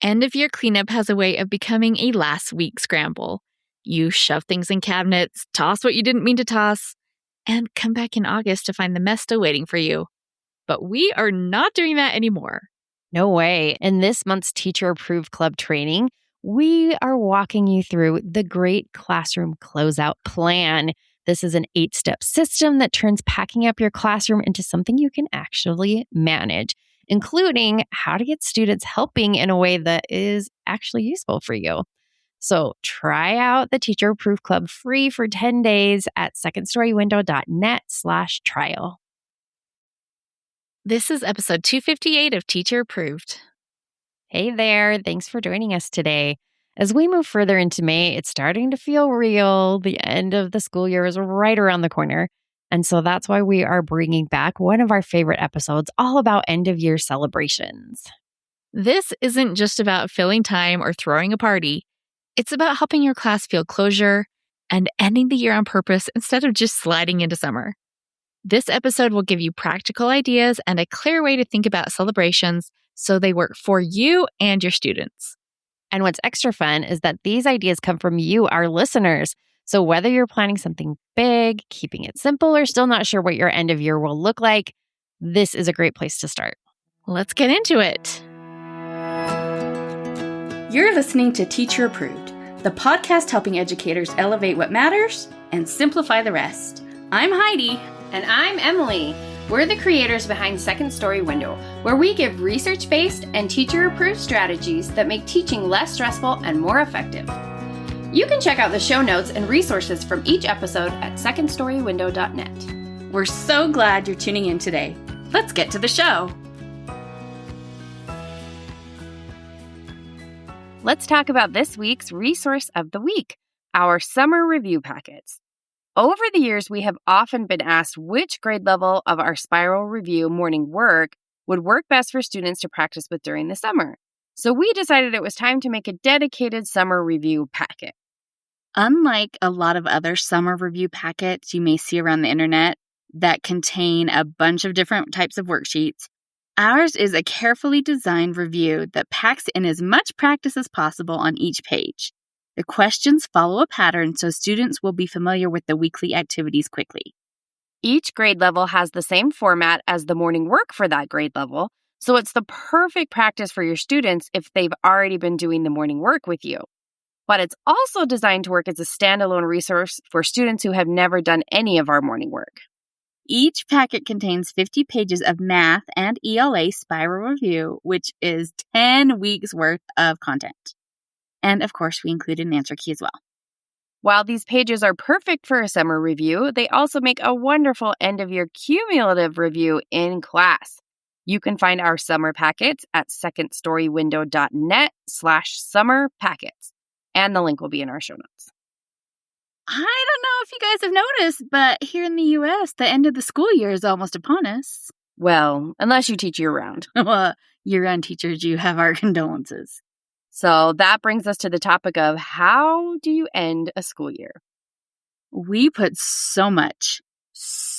End of year cleanup has a way of becoming a last week scramble. You shove things in cabinets, toss what you didn't mean to toss, and come back in August to find the mess still waiting for you. But we are not doing that anymore. No way. In this month's Teacher Approved Club training, we are walking you through the Great Classroom Closeout Plan. This is an 8-step system that turns packing up your classroom into something you can actually manage, including how to get students helping in a way that is actually useful for you. So try out the Teacher Approved Club free for 10 days at secondstorywindow.net/trial. This is episode 258 of Teacher Approved. Hey there, thanks for joining us today. As we move further into May, it's starting to feel real. The end of the school year is right around the corner. And so that's why we are bringing back one of our favorite episodes all about end-of-year celebrations. This isn't just about filling time or throwing a party. It's about helping your class feel closure and ending the year on purpose instead of just sliding into summer. This episode will give you practical ideas and a clear way to think about celebrations so they work for you and your students. And what's extra fun is that these ideas come from you, our listeners. So whether you're planning something big, keeping it simple, or still not sure what your end of year will look like, this is a great place to start. Let's get into it. You're listening to Teacher Approved, the podcast helping educators elevate what matters and simplify the rest. I'm Heidi. And I'm Emily. We're the creators behind Second Story Window, where we give research-based and teacher-approved strategies that make teaching less stressful and more effective. You can check out the show notes and resources from each episode at secondstorywindow.net. We're so glad you're tuning in today. Let's get to the show. Let's talk about this week's resource of the week, our summer review packets. Over the years, we have often been asked which grade level of our spiral review morning work would work best for students to practice with during the summer. So we decided it was time to make a dedicated summer review packet. Unlike a lot of other summer review packets you may see around the internet that contain a bunch of different types of worksheets, ours is a carefully designed review that packs in as much practice as possible on each page. The questions follow a pattern so students will be familiar with the weekly activities quickly. Each grade level has the same format as the morning work for that grade level, so it's the perfect practice for your students if they've already been doing the morning work with you. But it's also designed to work as a standalone resource for students who have never done any of our morning work. Each packet contains 50 pages of math and ELA spiral review, which is 10 weeks worth of content. And of course, we include an answer key as well. While these pages are perfect for a summer review, they also make a wonderful end-of-year cumulative review in class. You can find our summer packets at secondstorywindow.net/summer packets. And the link will be in our show notes. I don't know if you guys have noticed, but here in the U.S., the end of the school year is almost upon us. Well, unless you teach year-round. Well, year-round teachers, you have our condolences. So that brings us to the topic of how do you end a school year? We put so much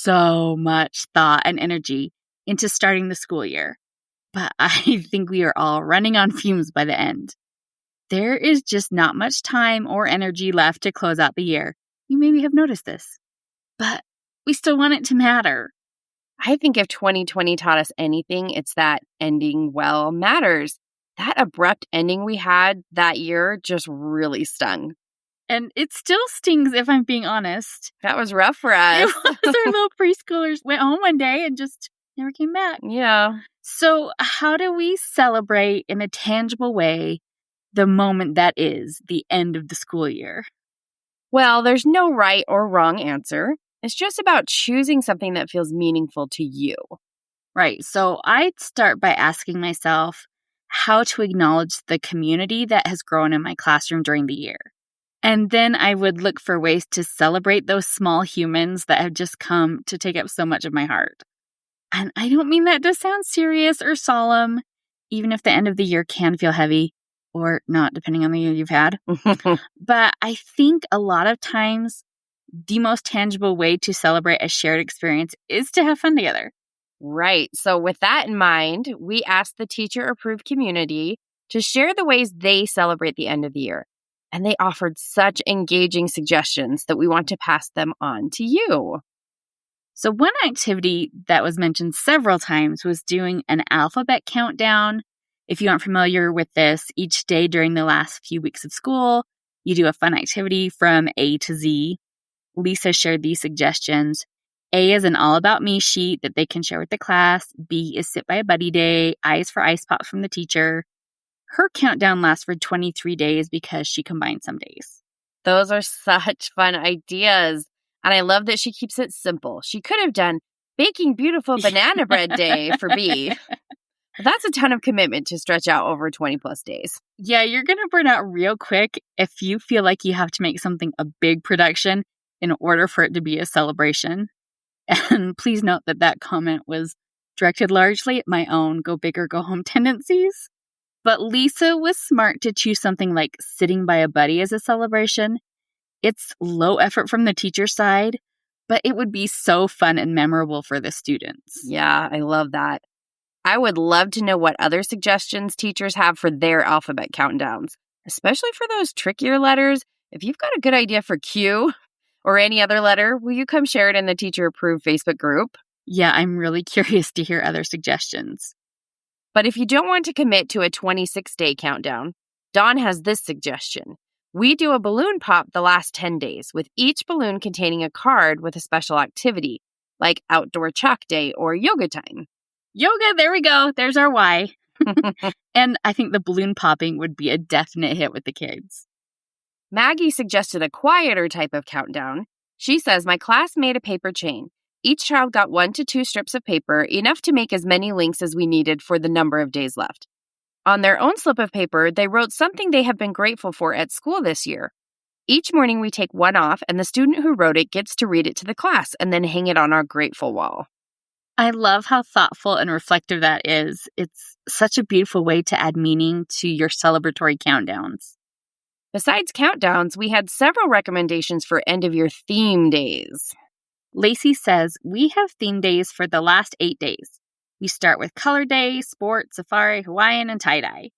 thought and energy into starting the school year, but I think we are all running on fumes by the end. There is just not much time or energy left to close out the year. You maybe have noticed this, but we still want it to matter. I think if 2020 taught us anything, it's that ending well matters. That abrupt ending we had that year just really stung. And it still stings, if I'm being honest. That was rough for us. It was. Our little preschoolers went home one day and just never came back. Yeah. So how do we celebrate in a tangible way the moment that is the end of the school year? Well, there's no right or wrong answer. It's just about choosing something that feels meaningful to you. Right. So I'd start by asking myself how to acknowledge the community that has grown in my classroom during the year. And then I would look for ways to celebrate those small humans that have just come to take up so much of my heart. And I don't mean that to sound serious or solemn, even if the end of the year can feel heavy, or not, depending on the year you've had. But I think a lot of times the most tangible way to celebrate a shared experience is to have fun together. Right. So with that in mind, we asked the teacher-approved community to share the ways they celebrate the end of the year. And they offered such engaging suggestions that we want to pass them on to you. So one activity that was mentioned several times was doing an alphabet countdown. If you aren't familiar with this, each day during the last few weeks of school, you do a fun activity from A to Z. Lisa shared these suggestions. A is an all about me sheet that they can share with the class. B is sit by a buddy day. I is for ice pop from the teacher. Her countdown lasts for 23 days because she combined some days. Those are such fun ideas. And I love that she keeps it simple. She could have done baking beautiful banana bread day for B. That's a ton of commitment to stretch out over 20 plus days. Yeah, you're going to burn out real quick if you feel like you have to make something a big production in order for it to be a celebration. And please note that that comment was directed largely at my own go big or go home tendencies. But Lisa was smart to choose something like sitting by a buddy as a celebration. It's low effort from the teacher side, but it would be so fun and memorable for the students. Yeah, I love that. I would love to know what other suggestions teachers have for their alphabet countdowns, especially for those trickier letters. If you've got a good idea for Q or any other letter, will you come share it in the Teacher Approved Facebook group? Yeah, I'm really curious to hear other suggestions. But if you don't want to commit to a 26-day countdown, Dawn has this suggestion. We do a balloon pop the last 10 days, with each balloon containing a card with a special activity, like outdoor chalk day or yoga time. Yoga, there we go. There's our why. And I think the balloon popping would be a definite hit with the kids. Maggie suggested a quieter type of countdown. She says, my class made a paper chain. Each child got 1 to 2 strips of paper, enough to make as many links as we needed for the number of days left. On their own slip of paper, they wrote something they have been grateful for at school this year. Each morning we take one off, and the student who wrote it gets to read it to the class and then hang it on our grateful wall. I love how thoughtful and reflective that is. It's such a beautiful way to add meaning to your celebratory countdowns. Besides countdowns, we had several recommendations for end-of-year theme days. Lacey says, we have theme days for the last 8 days. We start with color day, sport, safari, Hawaiian, and tie-dye.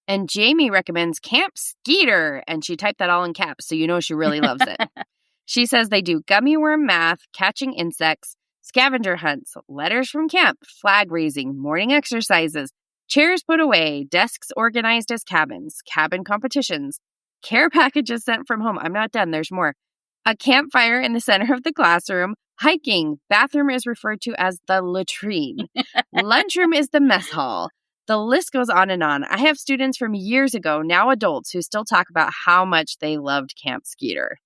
And Jamie recommends Camp Skeeter, and she typed that all in caps, so you know she really loves it. She says they do gummy worm math, catching insects, scavenger hunts, letters from camp, flag raising, morning exercises, chairs put away, desks organized as cabins, cabin competitions, care packages sent from home. I'm not done. There's more. A campfire in the center of the classroom, hiking, bathroom is referred to as the latrine, lunchroom is the mess hall. The list goes on and on. I have students from years ago, now adults, who still talk about how much they loved Camp Skeeter.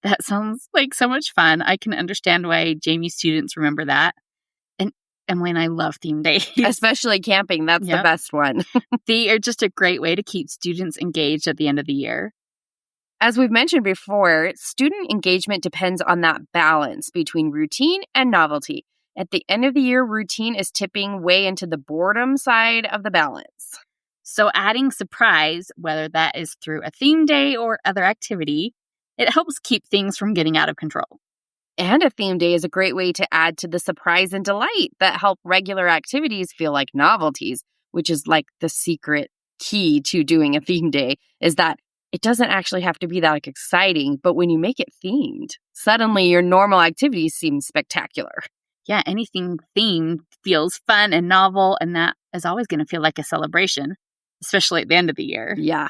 That sounds like so much fun. I can understand why Jamie's students remember that. And Emily and I love theme days. Especially camping. That's the best one. They are just a great way to keep students engaged at the end of the year. As we've mentioned before, student engagement depends on that balance between routine and novelty. At the end of the year, routine is tipping way into the boredom side of the balance. So adding surprise, whether that is through a theme day or other activity, it helps keep things from getting out of control. And a theme day is a great way to add to the surprise and delight that help regular activities feel like novelties, which is like the secret key to doing a theme day, is that it doesn't actually have to be that exciting, but when you make it themed, suddenly your normal activities seem spectacular. Yeah, anything themed feels fun and novel, and that is always going to feel like a celebration, especially at the end of the year. Yeah.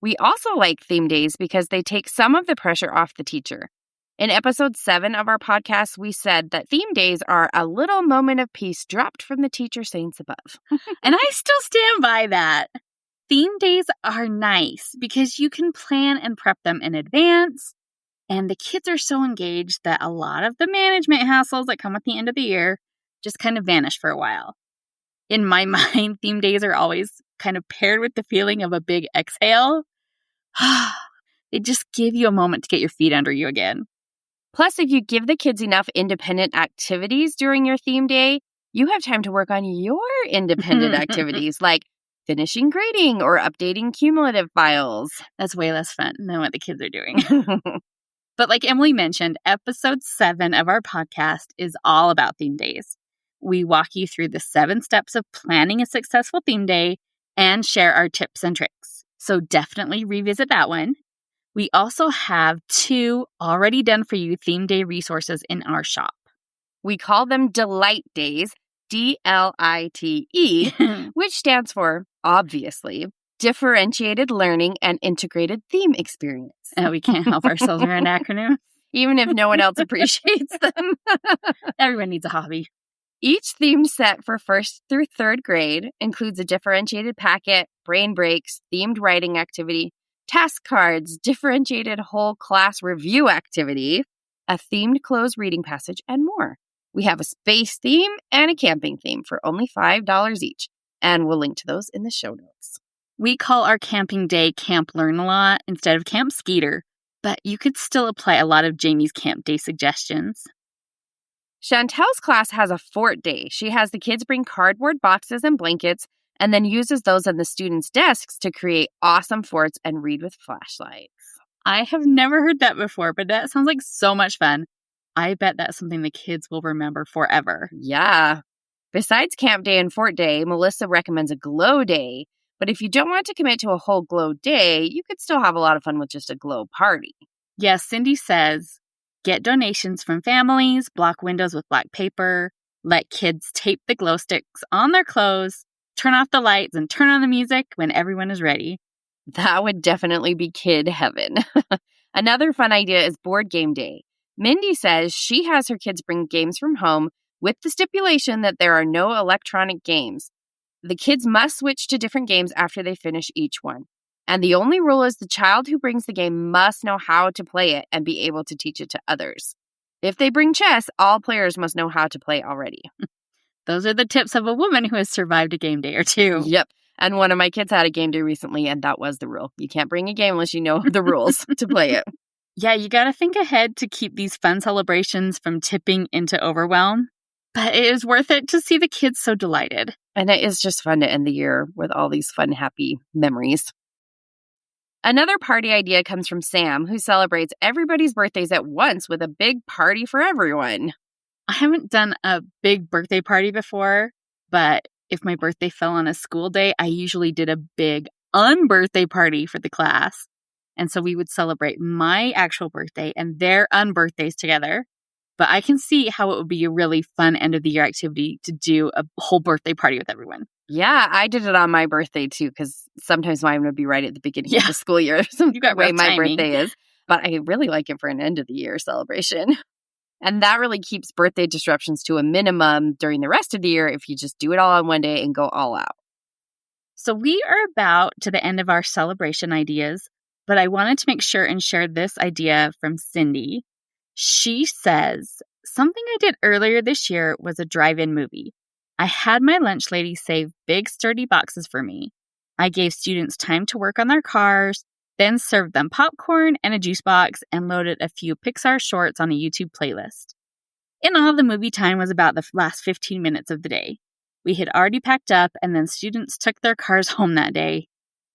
We also like theme days because they take some of the pressure off the teacher. In episode 7 of our podcast, we said that theme days are a little moment of peace dropped from the teacher saints above. And I still stand by that. Theme days are nice because you can plan and prep them in advance. And the kids are so engaged that a lot of the management hassles that come at the end of the year just kind of vanish for a while. In my mind, theme days are always kind of paired with the feeling of a big exhale. They just give you a moment to get your feet under you again. Plus, if you give the kids enough independent activities during your theme day, you have time to work on your independent activities like finishing grading or updating cumulative files. That's way less fun than what the kids are doing. But like Emily mentioned, episode 7 of our podcast is all about theme days. We walk you through the 7 steps of planning a successful theme day and share our tips and tricks. So definitely revisit that one. We also have 2 already done for you theme day resources in our shop. We call them Delight Days, DLITE, which stands for, obviously, Differentiated Learning and Integrated Theme Experience. We can't help ourselves with an acronym. Even if no one else appreciates them. Everyone needs a hobby. Each theme set for 1st through 3rd grade includes a differentiated packet, brain breaks, themed writing activity, task cards, differentiated whole class review activity, a themed closed reading passage, and more. We have a space theme and a camping theme for only $5 each, and we'll link to those in the show notes. We call our camping day Camp Learn a Lot instead of Camp Skeeter, but you could still apply a lot of Jamie's camp day suggestions. Chantel's class has a fort day. She has the kids bring cardboard boxes and blankets and then uses those on the students' desks to create awesome forts and read with flashlights. I have never heard that before, but that sounds like so much fun. I bet that's something the kids will remember forever. Yeah. Besides camp day and fort day, Melissa recommends a glow day. But if you don't want to commit to a whole glow day, you could still have a lot of fun with just a glow party. Yes, Cindy says, get donations from families, block windows with black paper, let kids tape the glow sticks on their clothes, turn off the lights, and turn on the music when everyone is ready. That would definitely be kid heaven. Another fun idea is board game day. Mindy says she has her kids bring games from home with the stipulation that there are no electronic games. The kids must switch to different games after they finish each one. And the only rule is the child who brings the game must know how to play it and be able to teach it to others. If they bring chess, all players must know how to play already. Those are the tips of a woman who has survived a game day or two. Yep. And one of my kids had a game day recently, and that was the rule. You can't bring a game unless you know the rules to play it. Yeah, you got to think ahead to keep these fun celebrations from tipping into overwhelm. But it is worth it to see the kids so delighted. And it is just fun to end the year with all these fun, happy memories. Another party idea comes from Sam, who celebrates everybody's birthdays at once with a big party for everyone. I haven't done a big birthday party before, but if my birthday fell on a school day, I usually did a big unbirthday party for the class. And so we would celebrate my actual birthday and their unbirthdays together. But I can see how it would be a really fun end of the year activity to do a whole birthday party with everyone. Yeah, I did it on my birthday too, because sometimes mine would be right at the beginning of the school year. You got way my birthday is. But I really like it for an end of the year celebration. And that really keeps birthday disruptions to a minimum during the rest of the year if you just do it all on one day and go all out. So we are about to the end of our celebration ideas, but I wanted to make sure and share this idea from Cindy. She says, something I did earlier this year was a drive-in movie. I had my lunch lady save big sturdy boxes for me. I gave students time to work on their cars, then served them popcorn and a juice box and loaded a few Pixar shorts on a YouTube playlist. In all, the movie time was about the last 15 minutes of the day. We had already packed up and then students took their cars home that day.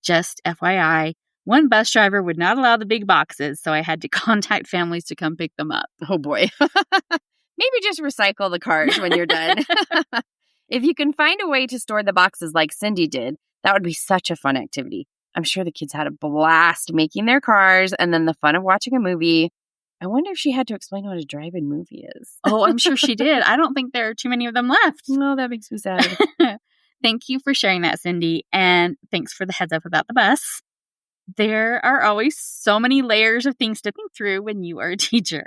Just FYI, one bus driver would not allow the big boxes, so I had to contact families to come pick them up. Oh boy. Maybe just recycle the cars when you're done. If you can find a way to store the boxes like Cindy did, that would be such a fun activity. I'm sure the kids had a blast making their cars and then the fun of watching a movie. I wonder if she had to explain what a drive-in movie is. Oh, I'm sure she did. I don't think there are too many of them left. No, that makes me sad. Thank you for sharing that, Cindy. And thanks for the heads up about the bus. There are always so many layers of things to think through when you are a teacher.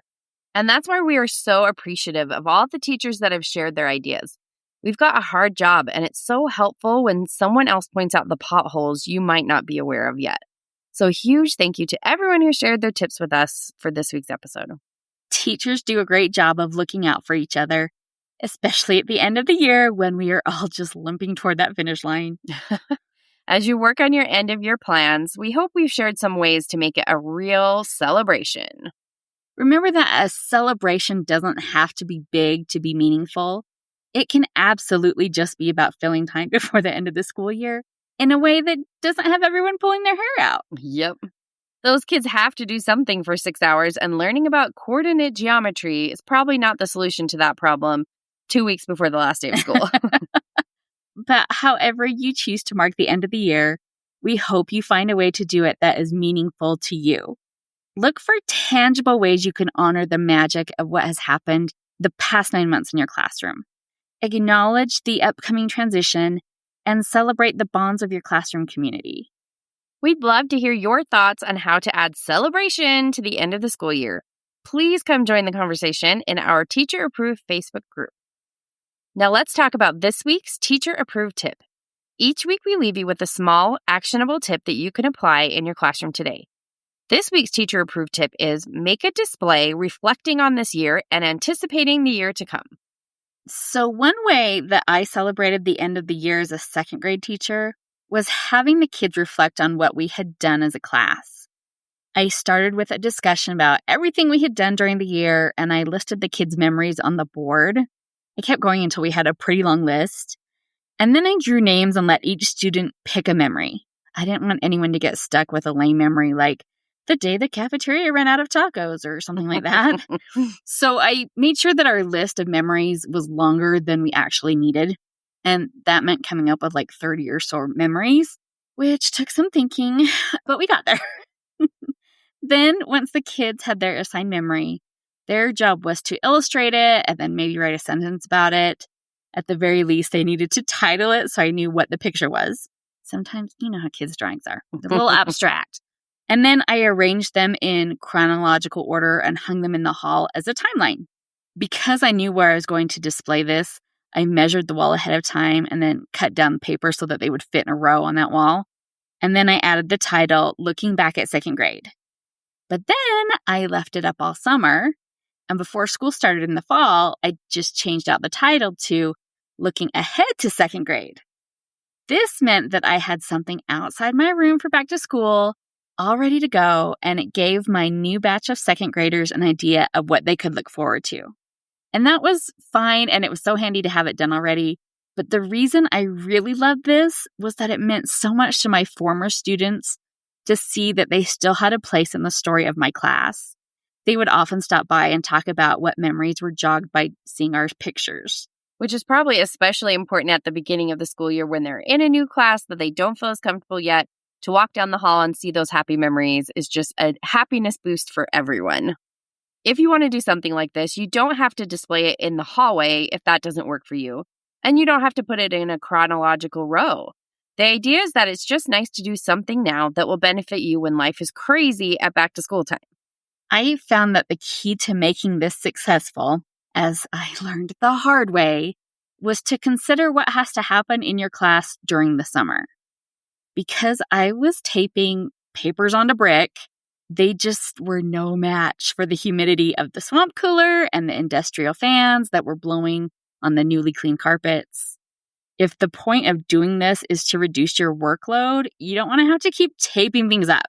And that's why we are so appreciative of all the teachers that have shared their ideas. We've got a hard job, and it's so helpful when someone else points out the potholes you might not be aware of yet. So huge thank you to everyone who shared their tips with us for this week's episode. Teachers do a great job of looking out for each other, especially at the end of the year when we are all just limping toward that finish line. As you work on your end of year plans, we hope we've shared some ways to make it a real celebration. Remember that a celebration doesn't have to be big to be meaningful. It can absolutely just be about filling time before the end of the school year in a way that doesn't have everyone pulling their hair out. Yep. Those kids have to do something for 6 hours, and learning about coordinate geometry is probably not the solution to that problem 2 weeks before the last day of school. But however you choose to mark the end of the year, we hope you find a way to do it that is meaningful to you. Look for tangible ways you can honor the magic of what has happened the past 9 months in your classroom. Acknowledge the upcoming transition and celebrate the bonds of your classroom community. We'd love to hear your thoughts on how to add celebration to the end of the school year. Please come join the conversation in our Teacher Approved Facebook group. Now let's talk about this week's Teacher Approved tip. Each week we leave you with a small, actionable tip that you can apply in your classroom today. This week's Teacher Approved tip is make a display reflecting on this year and anticipating the year to come. So one way that I celebrated the end of the year as a second grade teacher was having the kids reflect on what we had done as a class. I started with a discussion about everything we had done during the year, and I listed the kids' memories on the board. I kept going until we had a pretty long list. And then I drew names and let each student pick a memory. I didn't want anyone to get stuck with a lame memory like the day the cafeteria ran out of tacos or something like that. So I made sure that our list of memories was longer than we actually needed. And that meant coming up with like 30 or so memories, which took some thinking, but we got there. Then once the kids had their assigned memory, their job was to illustrate it and then maybe write a sentence about it. At the very least, they needed to title it so I knew what the picture was. Sometimes, you know how kids' drawings are. It's a little abstract. And then I arranged them in chronological order and hung them in the hall as a timeline. Because I knew where I was going to display this, I measured the wall ahead of time and then cut down the paper so that they would fit in a row on that wall. And then I added the title, Looking Back at Second Grade. But then I left it up all summer. And before school started in the fall, I just changed out the title to Looking Ahead to Second Grade. This meant that I had something outside my room for back to school, all ready to go, and it gave my new batch of second graders an idea of what they could look forward to. And that was fine, and it was so handy to have it done already. But the reason I really loved this was that it meant so much to my former students to see that they still had a place in the story of my class. They would often stop by and talk about what memories were jogged by seeing our pictures. Which is probably especially important at the beginning of the school year when they're in a new class that they don't feel as comfortable yet. To walk down the hall and see those happy memories is just a happiness boost for everyone. If you want to do something like this, you don't have to display it in the hallway if that doesn't work for you. And you don't have to put it in a chronological row. The idea is that it's just nice to do something now that will benefit you when life is crazy at back to school time. I found that the key to making this successful, as I learned the hard way, was to consider what has to happen in your class during the summer. Because I was taping papers onto brick, they just were no match for the humidity of the swamp cooler and the industrial fans that were blowing on the newly cleaned carpets. If the point of doing this is to reduce your workload, you don't want to have to keep taping things up.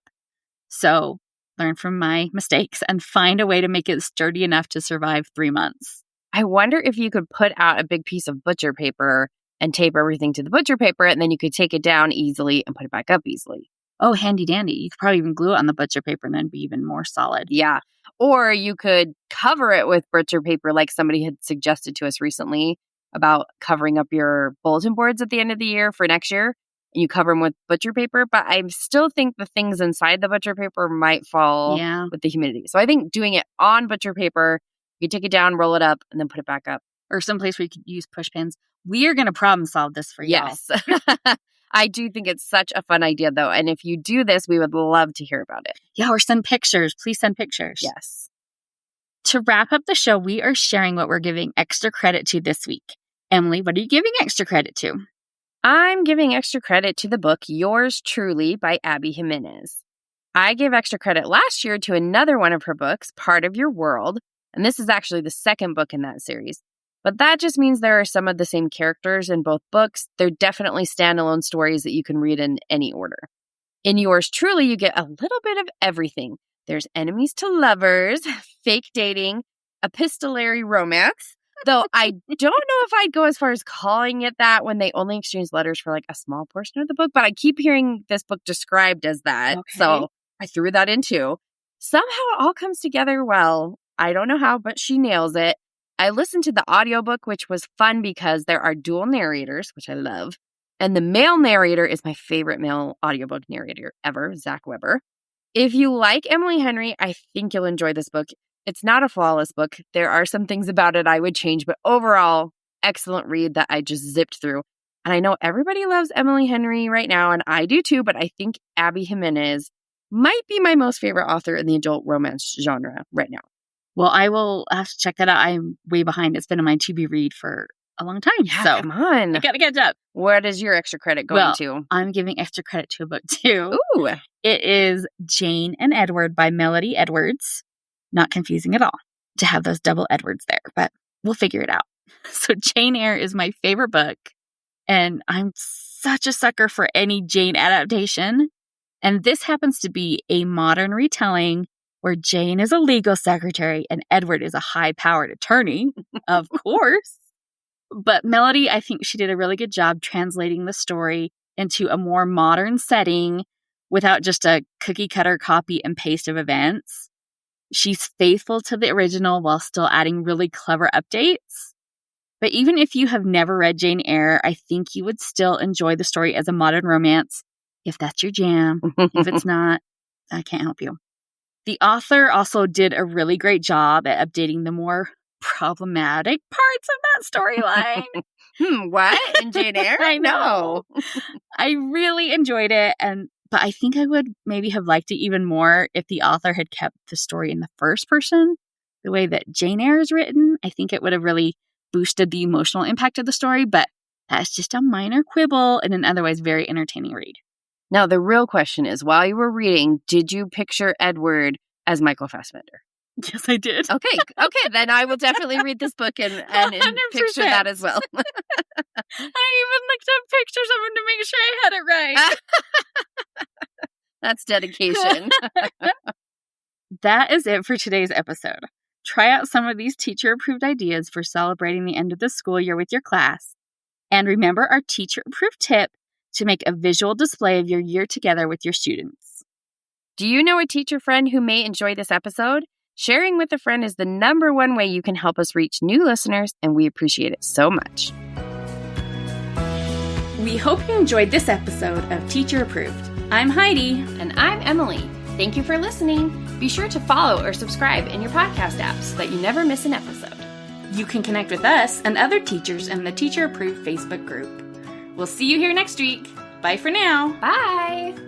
So learn from my mistakes and find a way to make it sturdy enough to survive 3 months. I wonder if you could put out a big piece of butcher paper and tape everything to the butcher paper, and then you could take it down easily and put it back up easily. Oh, handy dandy. You could probably even glue it on the butcher paper and then be even more solid. Yeah. Or you could cover it with butcher paper like somebody had suggested to us recently about covering up your bulletin boards at the end of the year for next year. And you cover them with butcher paper. But I still think the things inside the butcher paper might fall with the humidity. So I think doing it on butcher paper, you take it down, roll it up, and then put it back up. Or someplace where you could use push pins. We are going to problem solve this for you. Yes. I do think it's such a fun idea, though. And if you do this, we would love to hear about it. Yeah, or send pictures. Please send pictures. Yes. To wrap up the show, we are sharing what we're giving extra credit to this week. Emily, what are you giving extra credit to? I'm giving extra credit to the book Yours Truly by Abby Jimenez. I gave extra credit last year to another one of her books, Part of Your World. And this is actually the second book in that series. But that just means there are some of the same characters in both books. They're definitely standalone stories that you can read in any order. In Yours Truly, you get a little bit of everything. There's enemies to lovers, fake dating, epistolary romance. Though I don't know if I'd go as far as calling it that when they only exchange letters for like a small portion of the book. But I keep hearing this book described as that. Okay. So I threw that in too. Somehow it all comes together well. I don't know how, but she nails it. I listened to the audiobook, which was fun because there are dual narrators, which I love. And the male narrator is my favorite male audiobook narrator ever, Zach Weber. If you like Emily Henry, I think you'll enjoy this book. It's not a flawless book. There are some things about it I would change, but overall, excellent read that I just zipped through. And I know everybody loves Emily Henry right now, and I do too, but I think Abby Jimenez might be my most favorite author in the adult romance genre right now. Well, I will have to check that out. I'm way behind. It's been on my to-be read for a long time. Yeah, so come on. I got to catch up. What is your extra credit going to? I'm giving extra credit to a book too. Ooh. It is Jane and Edward by Melody Edwards. Not confusing at all to have those double Edwards there, but we'll figure it out. So Jane Eyre is my favorite book, and I'm such a sucker for any Jane adaptation. And this happens to be a modern retelling where Jane is a legal secretary and Edward is a high-powered attorney, of course. But Melody, I think she did a really good job translating the story into a more modern setting without just a cookie-cutter copy and paste of events. She's faithful to the original while still adding really clever updates. But even if you have never read Jane Eyre, I think you would still enjoy the story as a modern romance, if that's your jam. If it's not, I can't help you. The author also did a really great job at updating the more problematic parts of that storyline. What? In Jane Eyre? I know. I really enjoyed it, but I think I would maybe have liked it even more if the author had kept the story in the first person. The way that Jane Eyre is written, I think it would have really boosted the emotional impact of the story, but that's just a minor quibble in an otherwise very entertaining read. Now, the real question is, while you were reading, did you picture Edward as Michael Fassbender? Yes, I did. Okay, then I will definitely read this book and picture that as well. I even looked up pictures of him to make sure I had it right. That's dedication. That is it for today's episode. Try out some of these teacher-approved ideas for celebrating the end of the school year with your class. And remember our teacher-approved tip to make a visual display of your year together with your students. Do you know a teacher friend who may enjoy this episode? Sharing with a friend is the #1 way you can help us reach new listeners, and we appreciate it so much. We hope you enjoyed this episode of Teacher Approved. I'm Heidi. And I'm Emily. Thank you for listening. Be sure to follow or subscribe in your podcast app so that you never miss an episode. You can connect with us and other teachers in the Teacher Approved Facebook group. We'll see you here next week. Bye for now. Bye.